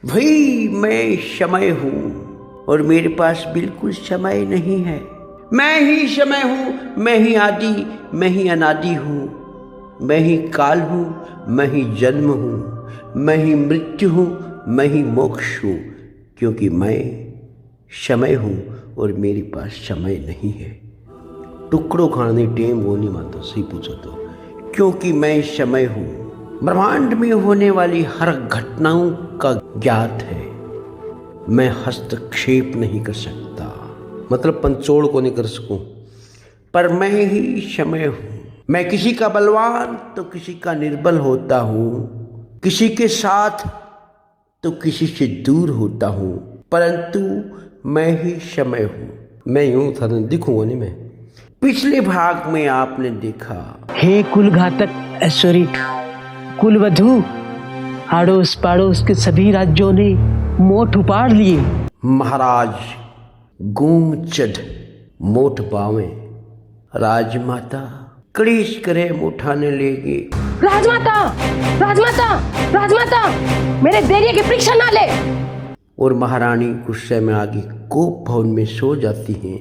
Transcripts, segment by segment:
भाई मैं समय हूँ और मेरे पास बिल्कुल समय नहीं है। मैं ही समय हूँ, मैं ही आदि, मैं ही अनादि हूँ। मैं ही काल हूँ, मैं ही जन्म हूँ, मैं ही मृत्यु हूँ, मैं ही मोक्ष हूँ। क्योंकि मैं समय हूँ और मेरे पास समय नहीं है। टुकड़ों खाने टेम वो नहीं मानता, सही पूछो तो। क्योंकि मैं समय हूँ, ब्रह्मांड में होने वाली हर घटनाओं का ज्ञात है। मैं हस्तक्षेप नहीं कर सकता, मतलब पंचोड़ को नहीं कर सकूं, पर मैं ही समय हूँ। मैं किसी का बलवान तो किसी का निर्बल होता हूँ, किसी के साथ तो किसी से दूर होता हूँ, परंतु मैं ही समय हूँ। मैं यूं था ना, दिखूंगा नहीं मैं। पिछले भाग में आपने देखा, हे कुल घातक ऐश्वरी, कुलवधु, आड़ोस पाड़ोस के सभी राज्यों ने मोठ उपाड़ लिए। महाराज गूंचड मोठ पावे, राजमाता कड़ीस करे उठाने लेगी। राजमाता, राजमाता, राजमाता, मेरे देरिये की परीक्षा ना ले। और महारानी गुस्से में आगे कोप भवन में सो जाती हैं,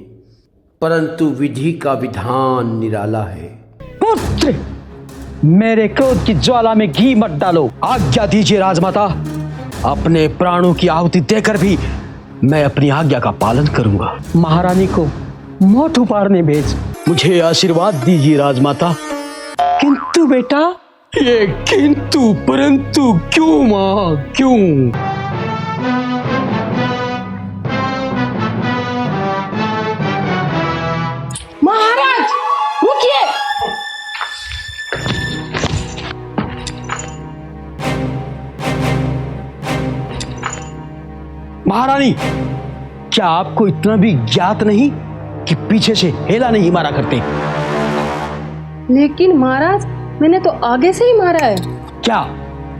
परंतु विधि का विधान निराला है। पुत्र, मेरे क्रोध की ज्वाला में घी मत डालो। आज्ञा दीजिए राजमाता, अपने प्राणों की आहुति देकर भी मैं अपनी आज्ञा का पालन करूंगा। महारानी को मोठ उपाड़ने भेज। मुझे आशीर्वाद दीजिए राजमाता। किंतु बेटा, ये किंतु परंतु क्यों मां, क्यों? महाराज रुकिए। महारानी, क्या आपको इतना भी ज्ञात नहीं कि पीछे से हेला नहीं मारा करते? लेकिन महाराज, मैंने तो आगे से ही मारा है। क्या?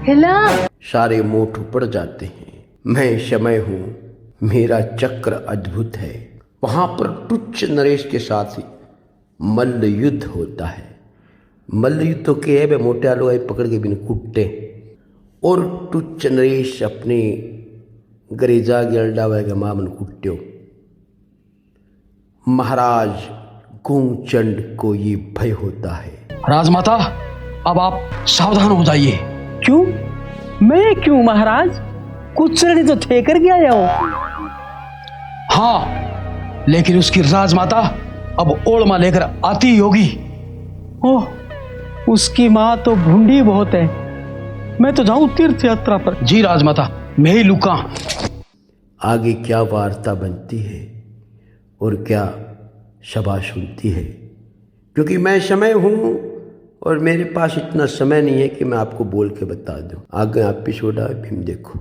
हिला। सारे मोठ उपड़ जाते हैं। मैं समय हूँ, मेरा चक्र अद्भुत है। वहां पर तुच्छ नरेश के साथ मल्ल युद्ध होता है। मल्ल युद्ध तो के है, मोटे आलू आई पकड़ के बिन कुट्टे, और तुच्छ नरेश अपने गरेजा गेल्डा वैगा मामन कुट्ट्यो। महाराज गूंचंड को ये भय होता है। राजमाता, अब आप सावधान हो जाइए। क्यों? मैं क्यों महाराज? कुछ ऋणी तो थे कर गया जाओ। हाँ, लेकिन उसकी राजमाता अब ओळमा लेकर आती ही होगी। ओह, उसकी माँ तो भूंडी बहुत है। मैं तो जाऊं तीर्थ यात्रा पर। जी राजमाता, मैं ही लुका। आगे क्या वार्ता बनती है और क्या सभा सुनती है, क्योंकि मैं समय हूँ और मेरे पास इतना समय नहीं है कि मैं आपको बोल के बता दूं। आगे आप एपिसोड आए फिल्म देखो।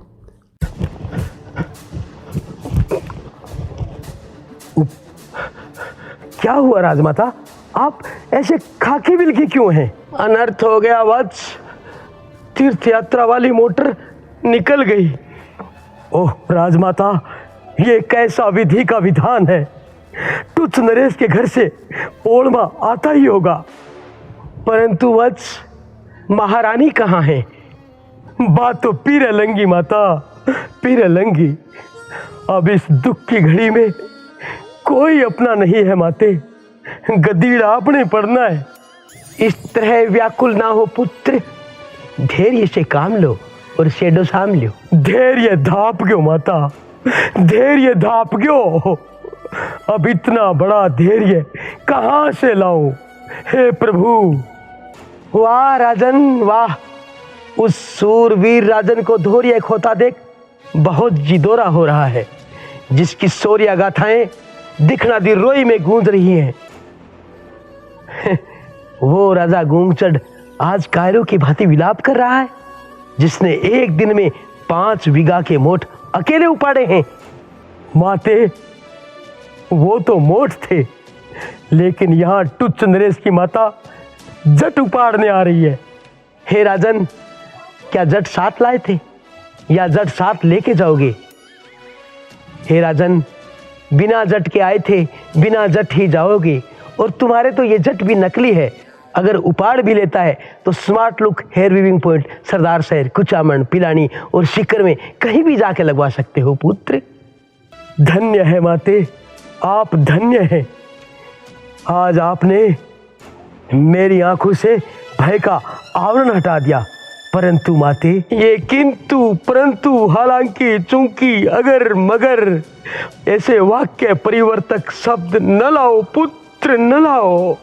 क्या हुआ राजमाता, आप ऐसे खाकी बिलकी क्यों हैं? अनर्थ हो गया वत्स, तीर्थ यात्रा वाली मोटर निकल गई। ओह राजमाता, ये कैसा विधि का विधान है। तुच्छ नरेश के घर से ओळमा आता ही होगा, परंतु वत्स महारानी कहाँ है? बात तो पीरलंगी माता, पीरलंगी। अब इस दुख की घड़ी में कोई अपना नहीं है माते, गदीड़ा अपने पड़ना है। इस तरह व्याकुल ना हो पुत्र, धैर्य से काम लो और शेडो साम लो। धैर्य धाप गयो माता, धैर्य धाप गयो। अब इतना बड़ा धैर्य कहाँ से लाऊं? हे प्रभु। वाह राजन वाह, उस सूरवीर राजन को धैर्य खोता देख बहुत जिदोरा हो रहा है, जिसकी शौर्य गाथाएं दिखना दी रोई में गूंज रही हैं। वो राजा गूंचड़ आज कायरों की भांति विलाप कर रहा है, जिसने एक दिन में 5 बीघा के मोठ अकेले उपाड़े हैं। माते, वो तो मोठ थे, लेकिन यहाँ तुच्छ नरेश की माता जट उपाड़ने आ रही है। हे राजन, क्या जट साथ लाए थे या जट साथ लेके जाओगे? हे राजन, बिना जट के आए थे, बिना जट ही जाओगे, और तुम्हारे तो ये जट भी नकली है। अगर उपाड़ भी लेता है तो smart look hair weaving point Sardarshahar, Kuchaman, Pilani और सीकर में कहीं भी जाके लगवा सकते हो पुत्र। धन्य है माते, आप धन्य हैं। आज आपने मेरी आंखों से भय का आवरण हटा दिया। परंतु माते, ये किंतु परंतु हालांकि चूंकि अगर मगर ऐसे वाक्य परिवर्तक शब्द न लाओ पुत्र, न लाओ।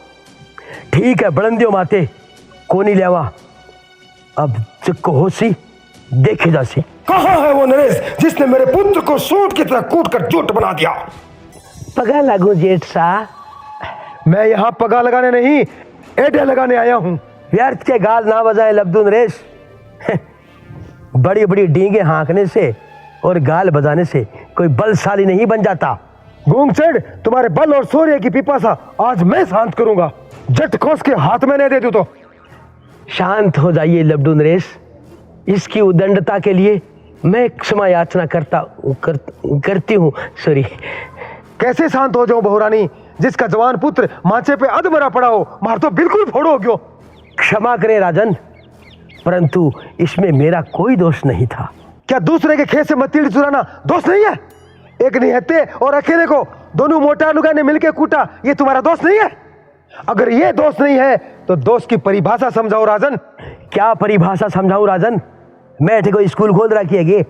ठीक है बड़ंदियो माते, कोनी लेवा। अब चक्को होसी देखे जासी। कहाँ है वो नरेश जिसने मेरे पुत्र को सूट की तरह कूट कर जूट बना दिया? पगा लागो जेठ सा। मैं यहाँ पगा लगाने नहीं, एडे लगाने आया हूँ। व्यर्थ के गाल ना बजाए लब्दू नरेश। बड़ी बड़ी डींगे हाँकने से और गाल बजाने से कोई बलशाली नहीं बन जाता। गूंगचड़, तुम्हारे बल और शौर्य की पिपासा आज मैं शांत करूंगा। जट खोस के हाथ में नहीं दे दूं तो। शांत हो जाइए लब्दू नरेश। इसकी उदंडता के लिए मैं क्षमा याचना करती हूँ। सॉरी। कैसे शांत हो जाऊं बहुरानी, जिसका जवान पुत्र माचे पे अध मरा पड़ा हो? मार तो बिल्कुल फोड़ो क्यों। क्षमा करें राजन, परंतु इसमें मेरा कोई दोष नहीं था। क्या दूसरे के खेत से मतीड़ चुराना दोष नहीं है? एक निहत्ते और अकेले को दोनों मोटा लुगा ने मिलकर कूटा, ये तुम्हारा दोष नहीं है? अगर ये दोष नहीं है तो दोष की परिभाषा समझाओ राजन। क्या परिभाषा समझाऊं राजन? मैं को स्कूल खोल रखी है,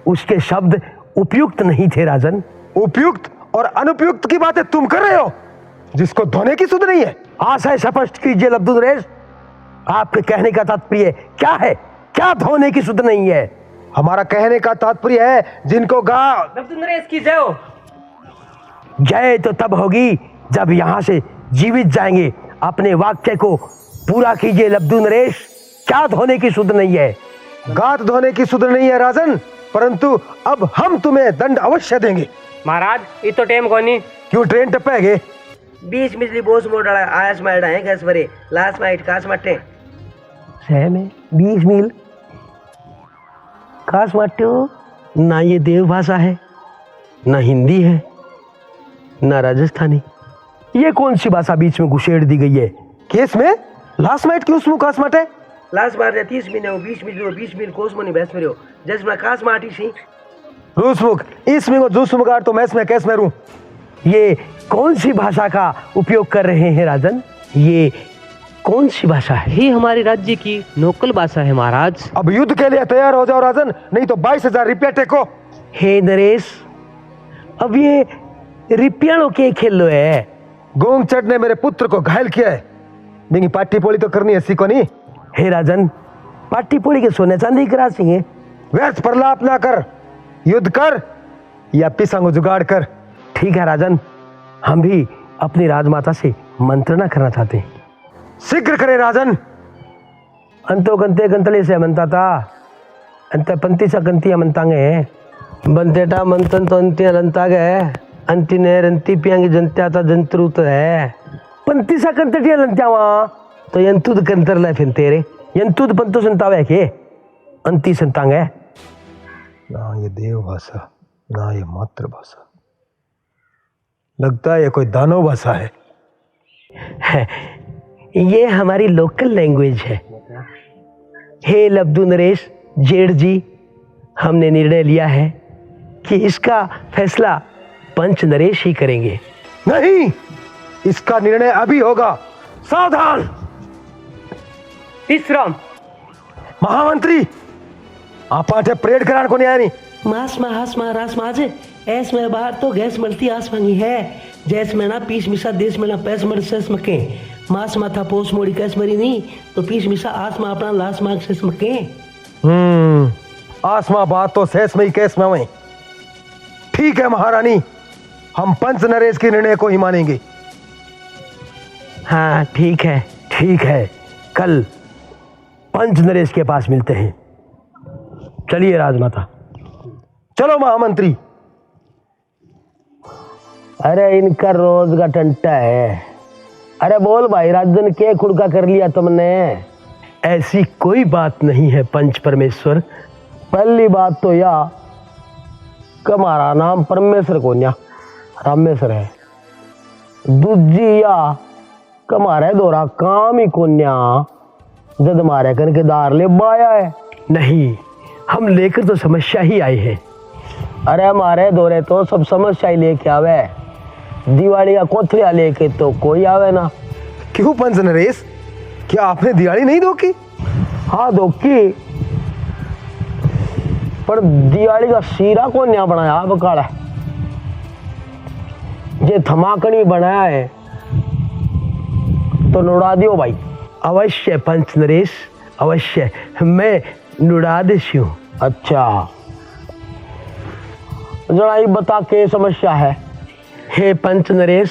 उसके शब्द उपयुक्त नहीं थे राजन। उपयुक्त और अनुपयुक्त की बातें तुम कर रहे हो, जिसको धोने की सुध नहीं है। आशय स्पष्ट कीजिए लब्दू नरेश, आपके कहने का तात्पर्य क्या है? क्या धोने की सुध नहीं है? हमारा कहने का तात्पर्य है जिनको लब्दू नरेश की जय हो। जय तो तब होगी जब यहां से जीवित जाएंगे। अपने वाक्य को पूरा कीजिए लब्दू नरेश। क्या धोने की सुध नहीं है? गात धोने की सुध नहीं है राजन, परंतु अब हम तुम्हें दंड अवश्य देंगे। महाराज ये तो टेम कोनी। क्यों ट्रेन टप्पे गए? 20 मिसली बोस मोड़ा आयस माइडा है गैस भरे लास्ट माइट कास मट्टे सह में 20 मील कास माट्यो। ना ये देव भाषा है, ना हिंदी है, ना राजस्थानी। ये कौन सी भाषा बीच में घुसेड़ दी गई है? केस में लास्ट माइट क्यों उसमें कास माटे? लास्ट बार 30 मिल 20 मिल कोस मनी बैस मरियो जस में कास माटी सी रूसमुख इसमें को जूसमुगार तो मैस में कैस में रू। ये कौन सी भाषा का उपयोग कर रहे हैं राजन? ये कौन सी भाषा है? ये हमारे राज्य की लोकल भाषा है महाराज। अब युद्ध के लिए तैयार हो जाओ राजन, नहीं तो 22,000 रुपया टेको। हे नरेश, अब ये रिपियाणों के खेल लो है। गोंगचट ने मेरे पुत्र को घायल किया है, मेरी पाटी पोली तो करनी है सी को नहीं। हे राजन, पाटी पोली के सोने चांदी करा सी व्यर्थ प्रलाप ना कर, युद्ध कर या पिसंग जुगाड़ कर। ठीक है राजन, हम भी अपनी राजमाता से मंत्रणा करना चाहते हैं। शीघ्र करे राजन। अंतो कंते कंतले से मनता था, अंत पंती सा कंतिया मनतांगे बंतेटा मंतन तो अंतिया लंता गए अंति ने रंती पियांगी जनत्या था जंतरू तो है पंती सा कंतटिया लंत्या वहाँ तो यंतुद कंतर ले फिर तेरे यंतुद पंतु संतावे के अंति संतांगे। ना ये देव भाषा ना ये मातृभाषा, लगता है ये कोई दानव भाषा है। ये हमारी लोकल लैंग्वेज है। हे लब्दू नरेश जेठ जी, हमने निर्णय लिया है कि इसका फैसला पंच नरेश ही करेंगे। नहीं, इसका निर्णय अभी होगा। सावधान। विश्राम। महामंत्री आप आटे परेड कराने को नहीं आया नहीं। मास मा हास मा रास माजे ऐस में बाहर तो गैस मलती आस मंगी है जैस में ना पीस मिसा देश में ना पैस मर सेस मके मास माथा पोस मोड़ी कैस मरी नहीं तो पीस मिसा आस मा अपना लास मार्ग सेस मके। आसमा बात तो सेस में ही कैस में वहीं। ठीक है महारानी, हम पंच नरेश के निर्णय को ही मानेंगे। हाँ ठीक है, ठीक है, कल पंच नरेश के पास मिलते हैं। चलिए राजमाता। चलो महामंत्री। अरे इनका रोज का टंटा है। अरे बोल भाई राजन, के खुड़का कर लिया तुमने? ऐसी कोई बात नहीं है पंच परमेश्वर। पहली बात तो यह कि हमारा नाम परमेश्वर को न्या रामेश्वर है। दूजी या कमारे दोरा काम ही कोन्या जद मारे कन के दार ले बाया है। नहीं, हम लेकर तो समस्या ही आए हैं। अरे हमारे दौरे तो सब समस्या ही लेके आवे, दिवाली का कोथलिया लेके तो कोई आवे ना। क्यों पंच नरेश, क्या आपने दिवाली नहीं धोकी? हाँ धोकी, पर दिवाली का सीरा को नहीं बनाया बकाला, जे थमाकनी बनाया है तो नुड़ा दियो भाई। अवश्य पंच नरेश, अवश्य, मैं नुड़ा देसी हूँ। अच्छा जरा ये बता के समस्या है। हे पंच नरेश,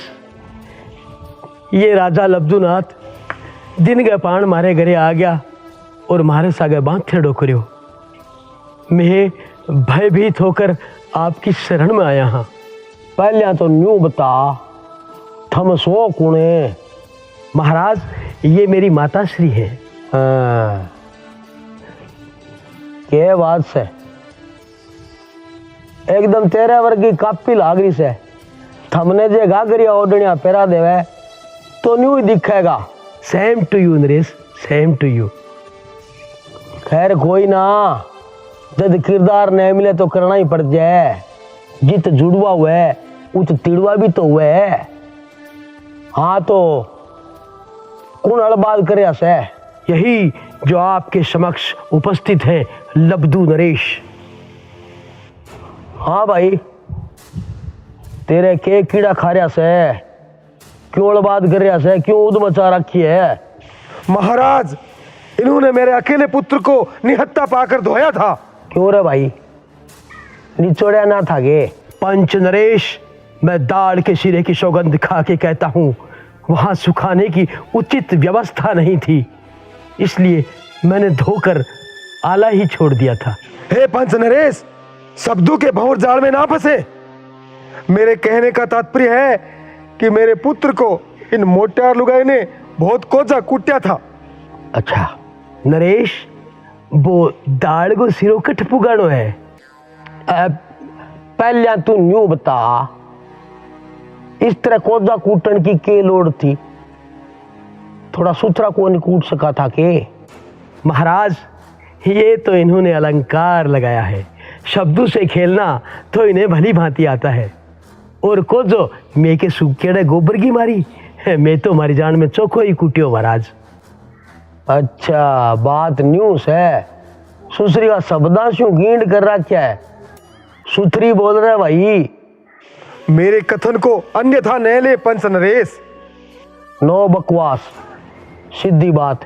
ये राजा लब्धुनाथ दिन के पान मारे घरे आ गया और मारे सागे बांध डोकरियो। मैं भयभीत होकर आपकी शरण में आया हाँ। पहले तो न्यू बता, थम सो कुणे? महाराज, ये मेरी माता श्री है। हाँ। के बात से एकदम तेरे वर्गी कापी लाग रही से, थमने जे घाघरिया ओढ़निया पेरा देवे तो न्यू ही दिखेगा। Same to you Naresh, same to you. खैर कोई ना, जब किरदार नहीं मिले तो करना ही पड़ जाए। जित जुड़वा हुआ उत तिड़वा भी तो हुआ है। हाँ तो कौन अड़बाल करे से? यही जो आपके समक्ष उपस्थित है, लब्धु नरेश। हाँ भाई, तेरे के कीड़ा खा रहा से, क्यों अड़बाद कर रहा से, क्यों उद मचा रखी है? महाराज, इन्होंने मेरे अकेले पुत्र को निहत्था पाकर धोया था। क्यों रे भाई, निचोड़या ना था गे? पंच नरेश, मैं दाल के सिरे की सौगंध खा के कहता हूँ, वहां सुखाने की उचित व्यवस्था नहीं थी, इसलिए मैंने धोकर आला ही छोड़ दिया था। हे पंच नरेश, शब्दों के भंवर जाल में ना फंसे। मेरे कहने का तात्पर्य है कि मेरे पुत्र को इन मोटार लुगाई ने बहुत कोजा कुटिया था। अच्छा नरेश, वो दाल को सिरो कट पुगानो है। पहले तू न्यू बता, इस तरह कोजा कूटन की के लोड़ थी? थोड़ा सुथरा को नहीं कूट सका था के? महाराज, ये तो इन्होंने अलंकार लगाया है, शब्दों से खेलना तो इन्हें भली भांति आता है। और को जो मैं के सूखेड़े गोबर की मारी, मैं तो हमारी जान में चौको ही कूटियो महाराज। अच्छा बात न्यूज है, सुसरी का शब्दांशु गींड कर रखा है, सुथरी बोल रहे भाई। मेरे कथन को अन्यथा न ले पंच नरेश। नो बकवास, सीधी बात।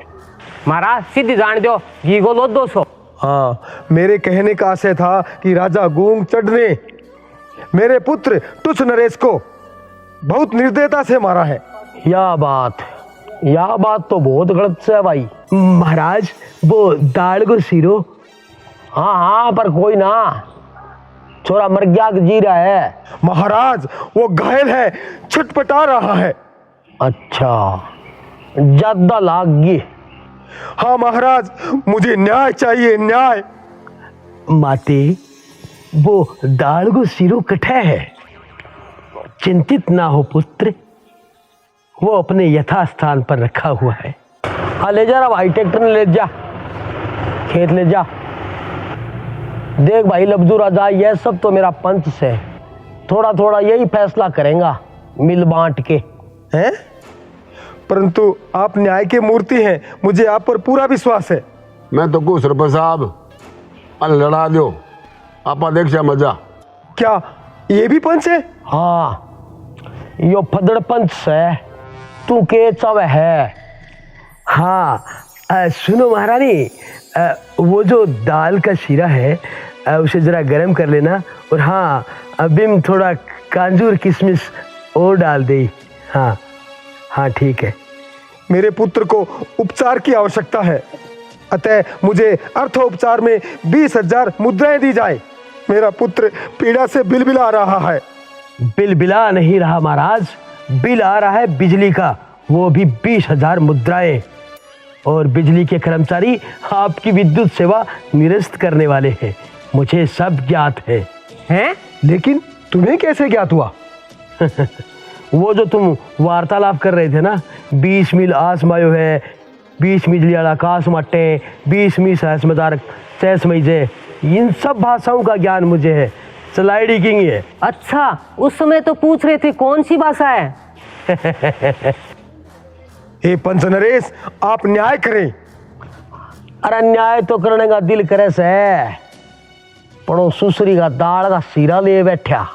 महाराज सीधी जान दो, घी को लो 200। हाँ, मेरे कहने का आशय था कि राजा गूंग चढ़ने मेरे पुत्र तुच्छ नरेश को बहुत निर्दयता से मारा है। यह बात तो बहुत गलत है भाई। महाराज, वो दाल को सिरो। हाँ पर कोई ना, छोरा मर गया जी रहा है। महाराज, वो घायल है, छटपटा रहा है। अच्छा, ज्यादा लाग गई। हाँ महाराज, मुझे न्याय चाहिए, न्याय। माते, वो दाल को सिरो कटा है, चिंतित ना हो पुत्र, वो अपने यथास्थान पर रखा हुआ है। हाँ ले जा रहा भाई, ट्रैक्टर में ले जा, खेत ले जा। देख भाई लब्धु राजा, यह सब तो मेरा पंच से थोड़ा थोड़ा यही फैसला करेगा, मिल बांट के। हैं? परंतु आप न्याय के मूर्ति हैं, मुझे आप पर पूरा विश्वास है। मैं तो कहूँ सरपंच साहब, लड़ा दो, आपा देख जा मजा। क्या ये भी पंच है? हाँ, यो फदड़ पंच है, तू के चव है। हाँ, सुनो महारानी, वो जो दाल का शीरा है उसे जरा गर्म कर लेना, और हाँ अभी थोड़ा कांजूर किशमिश और डाल दे। हाँ हाँ ठीक है। मेरे पुत्र को उपचार की आवश्यकता है, अतः मुझे अर्थोपचार में 20,000 मुद्राएं दी जाए। मेरा पुत्र पीड़ा से बिलबिला रहा है। बिलबिला नहीं रहा महाराज, बिल आ रहा है बिजली का, वो भी 20,000 मुद्राएं। और बिजली के कर्मचारी आपकी विद्युत सेवा निरस्त करने वाले हैं, मुझे सब ज्ञात है। हैं? लेकिन तुम्हें कैसे ज्ञात हुआ? वो जो तुम वार्तालाप कर रहे थे ना, 20 मील आसमायो है, 20 मील आकाश मट्टे, 20 मील सहस्मदार सहस्मई जे, इन सब भाषाओं का ज्ञान मुझे है। स्लाइडी किंग है। अच्छा, उस समय तो पूछ रहे थे कौन सी भाषा है। हे पंच नरेश, आप न्याय करें। अरे न्याय तो करने का दिल करे से, पड़ो सुसरी का दाल का सीरा ले बैठा।